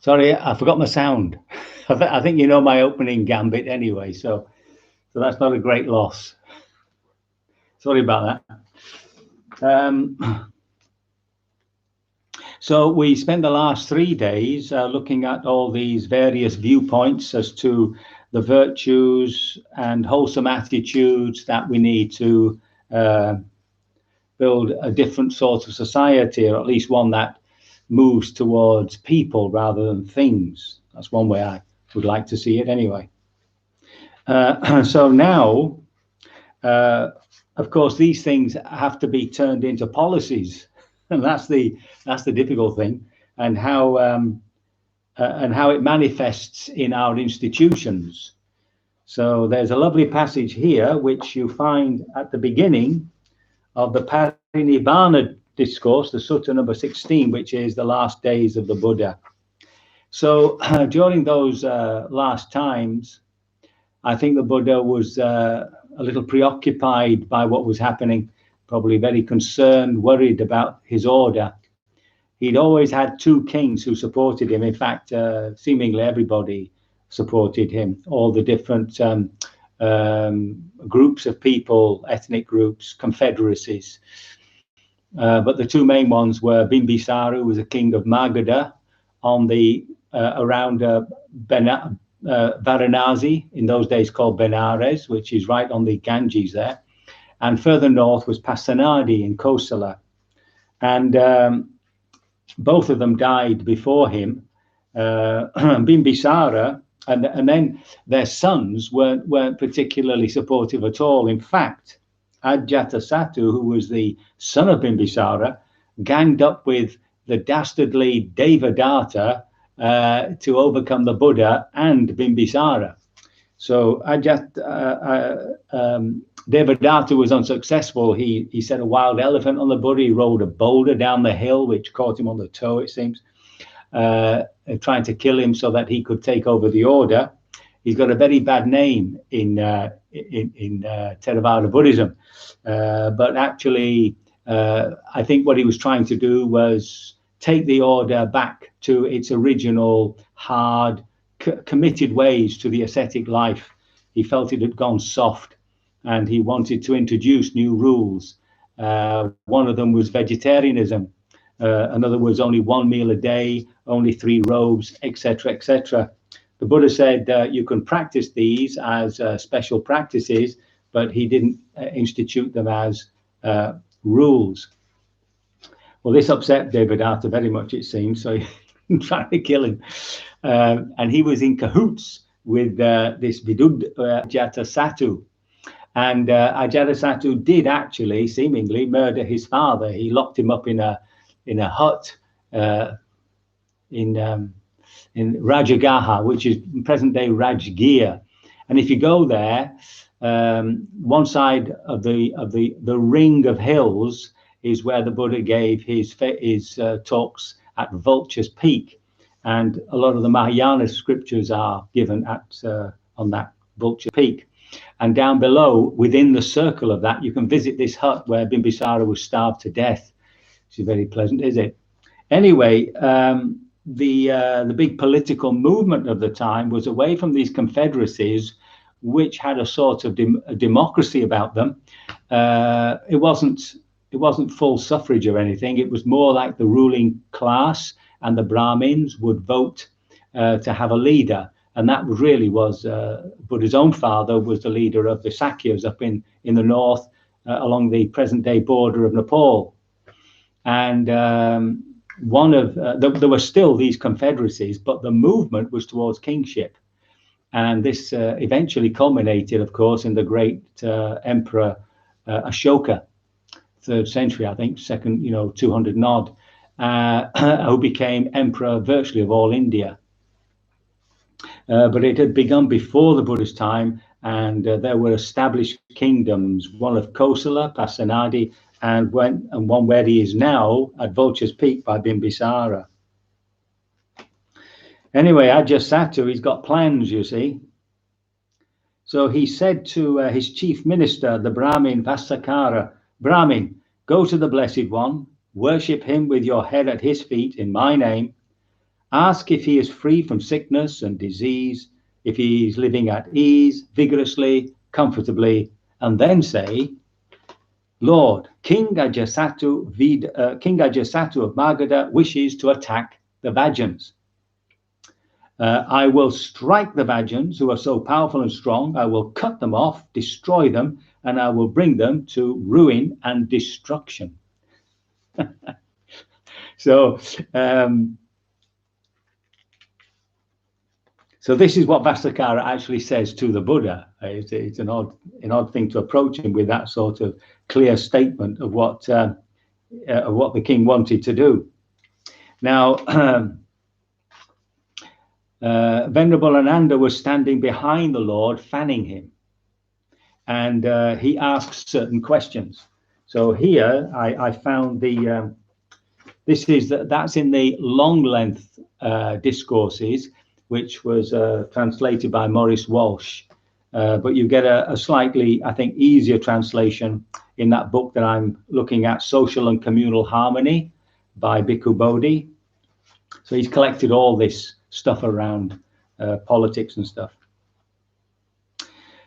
Sorry, I forgot my sound. I think you know my opening gambit anyway, so that's not a great loss. Sorry about that. So we spent the last 3 days looking at all these various viewpoints as to the virtues and wholesome attitudes that we need to build a different sort of society, or at least one that moves towards people rather than things. That's one way I would like to see it anyway. So now, of course, these things have to be turned into policies, and that's the difficult thing, and how it manifests in our institutions. So there's a lovely passage here which you find at the beginning of the Parinibbana discourse, the Sutta number 16, which is the last days of the Buddha. So during those last times, I think the Buddha was a little preoccupied by what was happening, probably very concerned, worried about his order. He'd always had 2 kings who supported him. In fact, seemingly everybody supported him, all the different groups of people, ethnic groups, confederacies. But the 2 main ones were Bimbisara, who was a king of Magadha on the around Varanasi, in those days called Benares, which is right on the Ganges there. And further north was Pasenadi in Kosala. And both of them died before him. Bimbisara, and then their sons weren't particularly supportive at all. In fact, Ajatasattu, who was the son of Bimbisara, ganged up with the dastardly Devadatta to overcome the Buddha and Bimbisara. So Devadatta was unsuccessful. He set a wild elephant on the Buddha. He rolled a boulder down the hill, which caught him on the toe, it seems, trying to kill him so that he could take over the order. He's got a very bad name in Theravada Buddhism, but actually, I think what he was trying to do was take the order back to its original hard, committed ways to the ascetic life. He felt it had gone soft, and he wanted to introduce new rules. One of them was vegetarianism. Another was only 1 meal a day, only 3 robes, etc., etc. The Buddha said you can practice these as special practices, but he didn't institute them as rules. Well, this upset Devadatta very much, it seems, so he tried to kill him. And he was in cahoots with this Ajatasattu. And Ajatasattu did actually, seemingly, murder his father. He locked him up in a hut in Rajagaha, which is present-day Rajgir. And if you go there, one side of the ring of hills is where the Buddha gave his talks at Vulture's Peak, and a lot of the Mahayana scriptures are given at on that Vulture Peak. And down below, within the circle of that, you can visit this hut where Bimbisara was starved to death. Which is very pleasant, is it? Anyway, the big political movement of the time was away from these confederacies, which had a sort of democracy about them. It wasn't full suffrage or anything. It was more like the ruling class and the Brahmins would vote to have a leader. And that really was Buddha's own father was the leader of the Sakyas up in the north along the present-day border of Nepal. And there were still these confederacies, but the movement was towards kingship. And this eventually culminated, of course, in the great emperor Ashoka, 3rd century, I think, 200 and odd, who became emperor virtually of all India. But it had begun before the Buddha's time, and there were established kingdoms, one of Kosala, Pasenadi, and one where he is now at Vulture's Peak by Bimbisara. Anyway, Ajatasattu, he's got plans, you see. So he said to his chief minister, the Brahmin Vassakara, Brahmin, go to the Blessed One, worship him with your head at his feet in my name. Ask if he is free from sickness and disease, if he is living at ease, vigorously, comfortably, and then say, Lord, King Ajatasattu of Magadha wishes to attack the Vajans. I will strike the Vajans who are so powerful and strong. I will cut them off, destroy them, and I will bring them to ruin and destruction. So this is what Vassakara actually says to the Buddha. It's an odd thing to approach him with that sort of clear statement of what the king wanted to do. Now, Venerable Ananda was standing behind the Lord, fanning him, and he asks certain questions. So here I found that's in the long length discourses, which was translated by Maurice Walsh, but you get a slightly, I think, easier translation in that book that I'm looking at, Social and Communal Harmony by Bhikkhu Bodhi. So he's collected all this stuff around politics and stuff.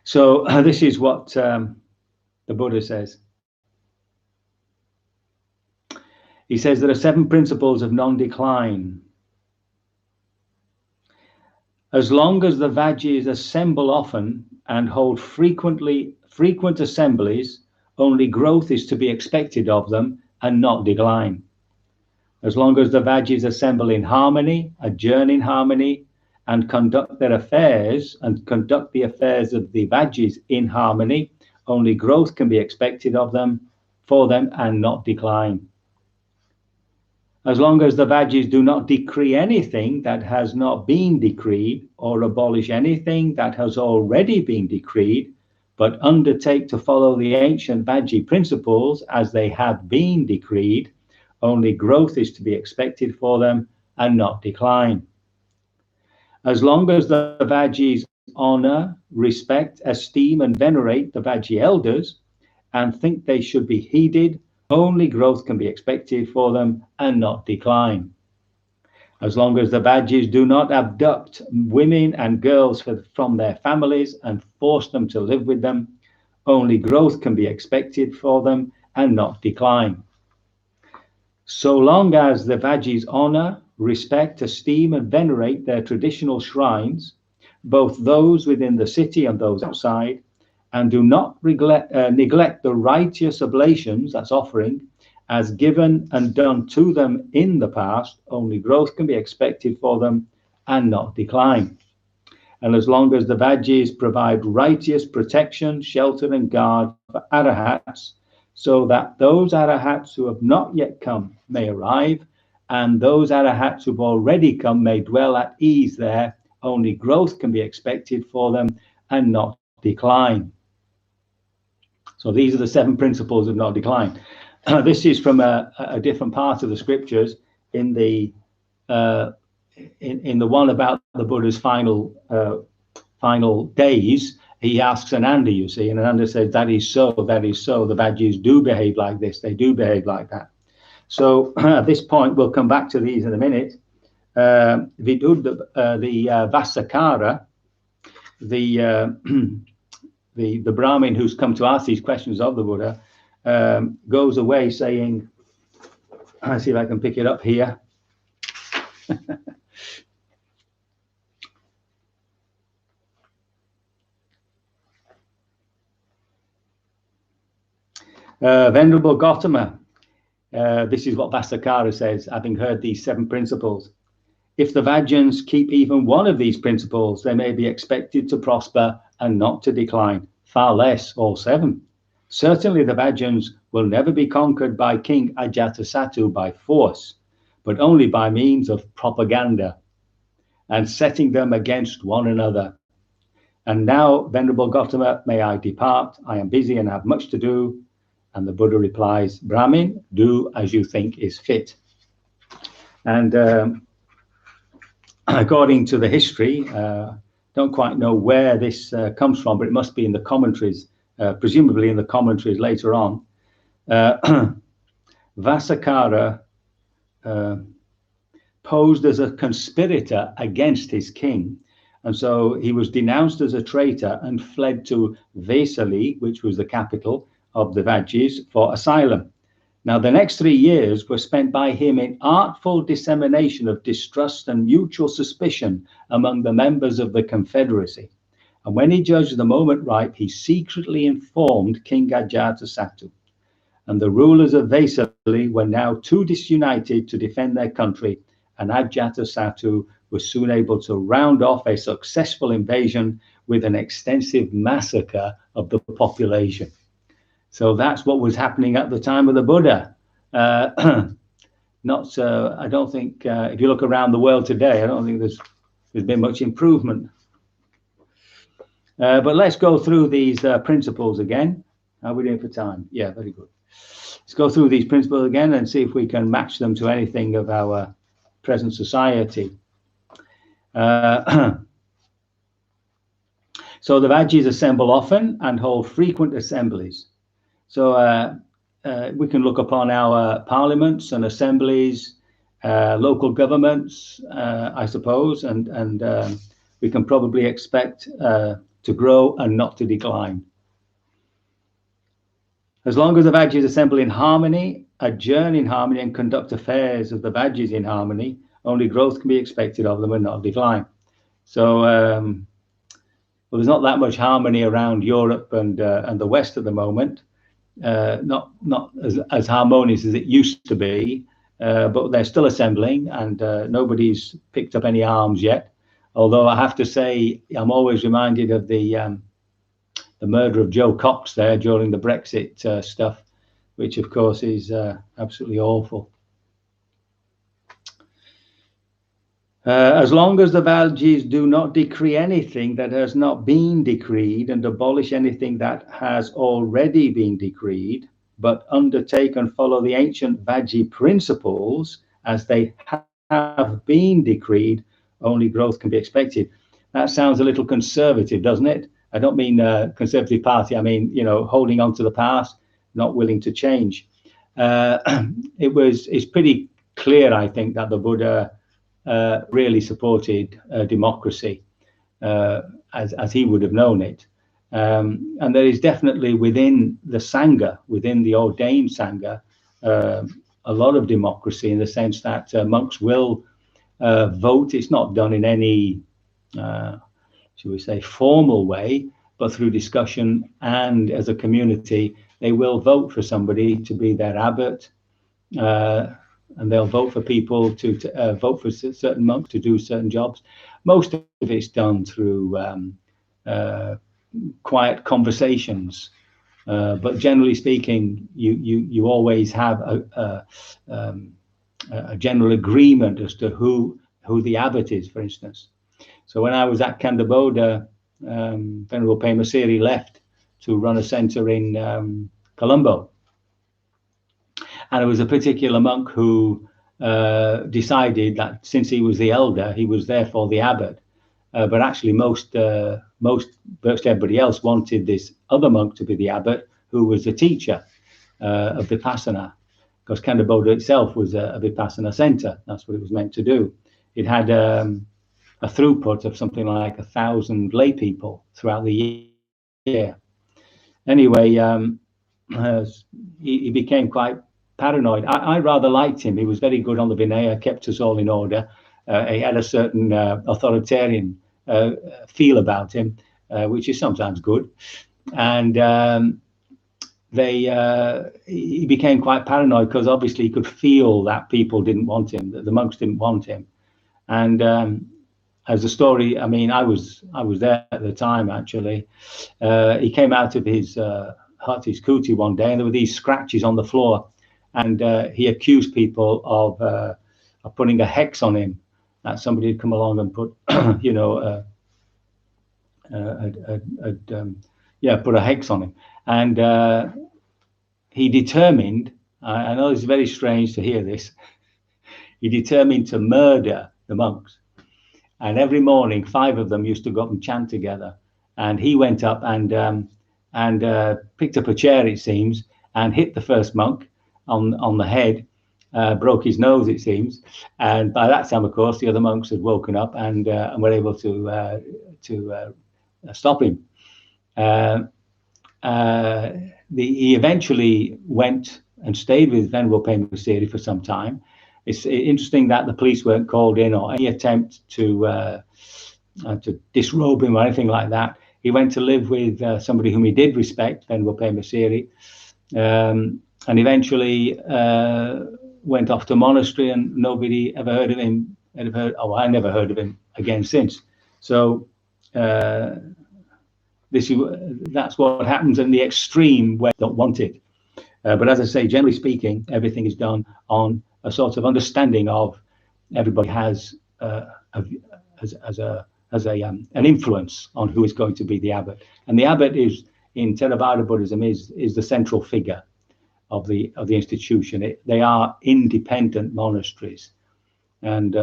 So this is what the Buddha says. He says there are 7 principles of non-decline. As long as the Vajis assemble often and hold frequent assemblies, only growth is to be expected of them and not decline. As long as the Vajis assemble in harmony, adjourn in harmony, and conduct their affairs and conduct the affairs of the Vajis in harmony, only growth can be expected of them, for them, and not decline. As long as the Vajis do not decree anything that has not been decreed, or abolish anything that has already been decreed, but undertake to follow the ancient Vaji principles as they have been decreed, only growth is to be expected for them and not decline. As long as the Vajis honor, respect, esteem, and venerate the Vaji elders and think they should be heeded, only growth can be expected for them and not decline. As long as the Vajis do not abduct women and girls from their families and force them to live with them, only growth can be expected for them and not decline. So long as the Vajis honor, respect, esteem, and venerate their traditional shrines, both those within the city and those outside, and do not neglect the righteous oblations, that's offering, as given and done to them in the past, only growth can be expected for them and not decline. And as long as the Vajis provide righteous protection, shelter, and guard for Arahats, so that those Arahats who have not yet come may arrive, and those Arahats who've already come may dwell at ease there, only growth can be expected for them and not decline. So these are the 7 principles of not decline. This is from a different part of the scriptures. In the one about the Buddha's final days, he asks Ananda, you see, and Ananda says, that is so, that is so. The Vajis do behave like this, they do behave like that. So at this point, we'll come back to these in a minute. The Vassakara, the Brahmin who's come to ask these questions of the Buddha, goes away saying, I'll see if I can pick it up here. Venerable Gautama, this is what Vassakara says, having heard these 7 principles. If the Vajans keep even one of these principles, they may be expected to prosper and not to decline, far less all 7. Certainly the Vajans will never be conquered by King Ajatasattu by force, but only by means of propaganda and setting them against one another. And now, Venerable Gautama, may I depart? I am busy and have much to do. And the Buddha replies, Brahmin, do as you think is fit. And according to the history, don't quite know where this comes from, but it must be in the commentaries, presumably in the commentaries later on. Vassakara posed as a conspirator against his king. And so he was denounced as a traitor and fled to Vesali, which was the capital of the Vajis, for asylum. Now, the next 3 years were spent by him in artful dissemination of distrust and mutual suspicion among the members of the Confederacy. And when he judged the moment ripe, he secretly informed King Ajatasattu. And the rulers of Vesali were now too disunited to defend their country, and Ajatasattu was soon able to round off a successful invasion with an extensive massacre of the population. So that's what was happening at the time of the Buddha. I don't think, if you look around the world today, I don't think there's been much improvement. But let's go through these principles again. How are we doing for time? Yeah, very good. Let's go through these principles again and see if we can match them to anything of our present society. So the Vajis assemble often and hold frequent assemblies. So we can look upon our parliaments and assemblies, local governments, I suppose, and we can probably expect to grow and not to decline. As long as the Vajis assemble in harmony, adjourn in harmony, and conduct affairs of the Vajis in harmony, only growth can be expected of them and not decline. So, well, there's not that much harmony around Europe and the West at the moment. Not as harmonious as it used to be, but they're still assembling, and nobody's picked up any arms yet. Although I have to say, I'm always reminded of the murder of Joe Cox there during the Brexit stuff, which of course is absolutely awful. As long as the Vajis do not decree anything that has not been decreed and abolish anything that has already been decreed, but undertake and follow the ancient Vaji principles as they have been decreed, only growth can be expected. That sounds a little conservative, doesn't it? I don't mean Conservative Party. I mean, you know, holding on to the past, not willing to change. It's pretty clear, I think, that the Buddha really supported democracy as he would have known it. And there is definitely within the Sangha, within the ordained Sangha, a lot of democracy in the sense that monks will vote. It's not done in any, shall we say, formal way, but through discussion and as a community, they will vote for somebody to be their abbot. And they'll vote for people to vote for certain monks to do certain jobs. Most of it's done through quiet conversations, but generally speaking, you always have a general agreement as to who the abbot is, for instance. So when I was at Cambodia, Venerable Pema Siri left to run a center in Colombo. And it was a particular monk who decided that since he was the elder, he was therefore the abbot. But actually, most everybody else wanted this other monk to be the abbot, who was the teacher of Vipassana, because Cambodia itself was a Vipassana center. That's what it was meant to do. It had a throughput of something like 1,000 lay people throughout the year. Anyway, he became quite paranoid. I rather liked him. He was very good on the Vinaya, kept us all in order. He had a certain authoritarian feel about him, which is sometimes good. And he became quite paranoid because obviously he could feel that people didn't want him, that the monks didn't want him. And as a story, I mean, I was there at the time, actually. He came out of his hut, his kuti, one day, and there were these scratches on the floor. And he accused people of putting a hex on him, that somebody had come along and put, you know, put a hex on him. And he determined, I know it's very strange to hear this, he determined to murder the monks. And every morning, 5 of them used to go up and chant together. And he went up and picked up a chair, it seems, and hit the first monk on the head, broke his nose, it seems. And by that time, of course, the other monks had woken up and were able to stop him. He eventually went and stayed with Venerable Pema Siri for some time. It's interesting that the police weren't called in or any attempt to disrobe him or anything like that. He went to live with somebody whom he did respect, Venerable Pema Siri, and eventually went off to a monastery, and nobody ever heard of him. I never heard of him again since. So that's what happens in the extreme where they don't want it. But as I say, generally speaking, everything is done on a sort of understanding of everybody has an influence on who is going to be the abbot, and the abbot is in Theravada Buddhism is the central figure of the institution. They are independent monasteries, and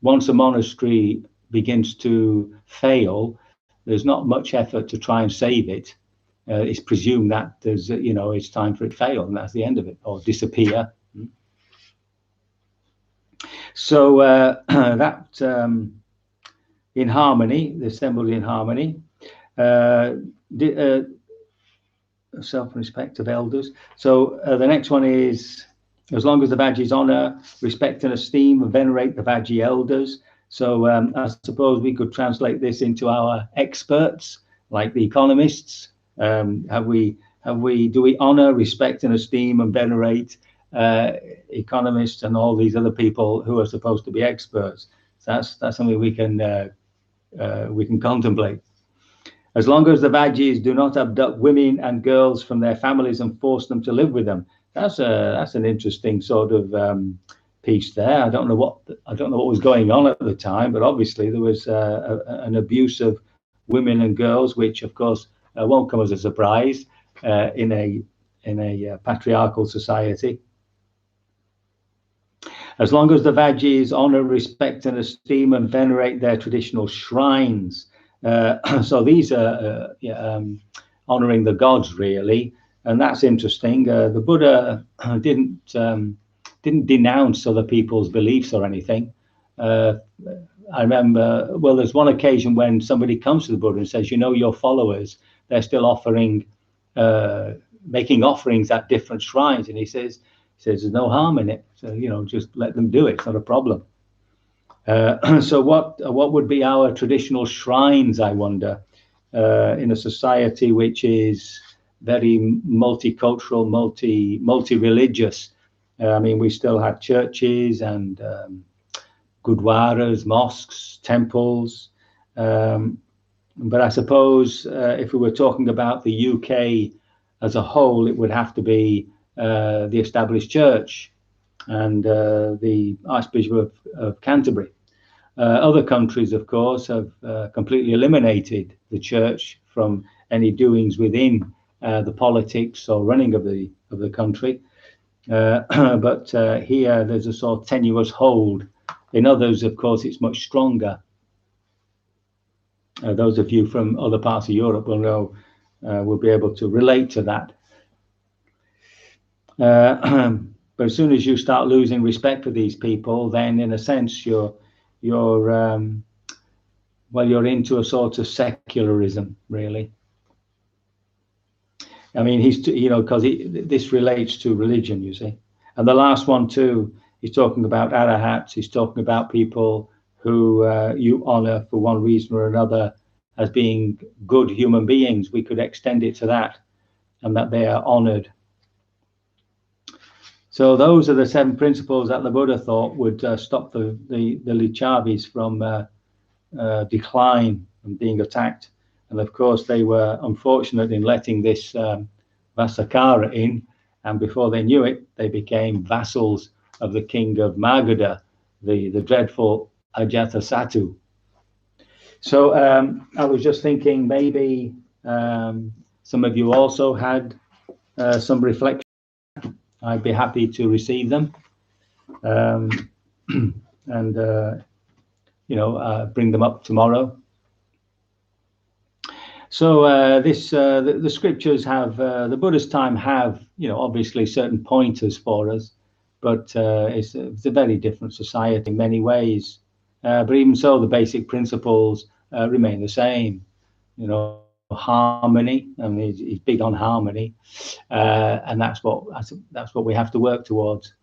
once a monastery begins to fail, there's not much effort to try and save it. It's presumed that there's it's time for it to fail, and that's the end of it, or disappear. So that in harmony, the assembled in harmony, self-respect of elders. So the next one is, as long as the Vajjis honor, respect and esteem and venerate the Vajji elders. So I suppose we could translate this into our experts, like the economists. Do we honor, respect and esteem and venerate economists and all these other people who are supposed to be experts? So that's something we can contemplate. As long as the Vajjis do not abduct women and girls from their families and force them to live with them. That's an interesting sort of piece there. I don't know what was going on at the time, but obviously there was an abuse of women and girls, which of course won't come as a surprise in a patriarchal society. As long as the Vajjis honor, respect and esteem and venerate their traditional shrines. So these are honoring the gods, really, and that's interesting. The Buddha didn't denounce other people's beliefs or anything. I remember, well, there's one occasion when somebody comes to the Buddha and says, your followers, they're still making offerings at different shrines, and he says there's no harm in it. So just let them do it. It's not a problem. So what would be our traditional shrines, I wonder, in a society which is very multicultural, multi-religious? I mean, we still have churches and gurdwaras, mosques, temples. But I suppose if we were talking about the UK as a whole, it would have to be the established church and the Archbishop of Canterbury. Other countries, of course, have completely eliminated the church from any doings within the politics or running of the country. But here there's a sort of tenuous hold. In others, of course, it's much stronger. Those of you from other parts of Europe will know, will be able to relate to that. But as soon as you start losing respect for these people, then in a sense you're into a sort of secularism, really. I mean, because this relates to religion, you see. And the last one too, he's talking about arahats. He's talking about people who you honor for one reason or another as being good human beings. We could extend it to that, and that they are honored. So those are the 7 principles that the Buddha thought would stop the Lichavis from decline and being attacked. And of course, they were unfortunate in letting this Vassakara in, and before they knew it, they became vassals of the king of Magadha, the dreadful Ajatasattu. So I was just thinking maybe some of you also had some reflection. I'd be happy to receive them, and bring them up tomorrow. So the scriptures have, the Buddha's time have, obviously certain pointers for us, but it's a very different society in many ways. But even so, the basic principles remain the same. You know, harmony. I mean, he's big on harmony, and that's what we have to work towards.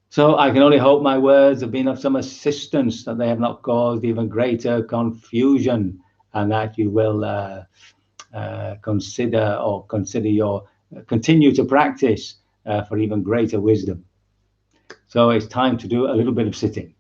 So I can only hope my words have been of some assistance, that they have not caused even greater confusion, and that you will consider your continue to practice for even greater wisdom. So it's time to do a little bit of sitting.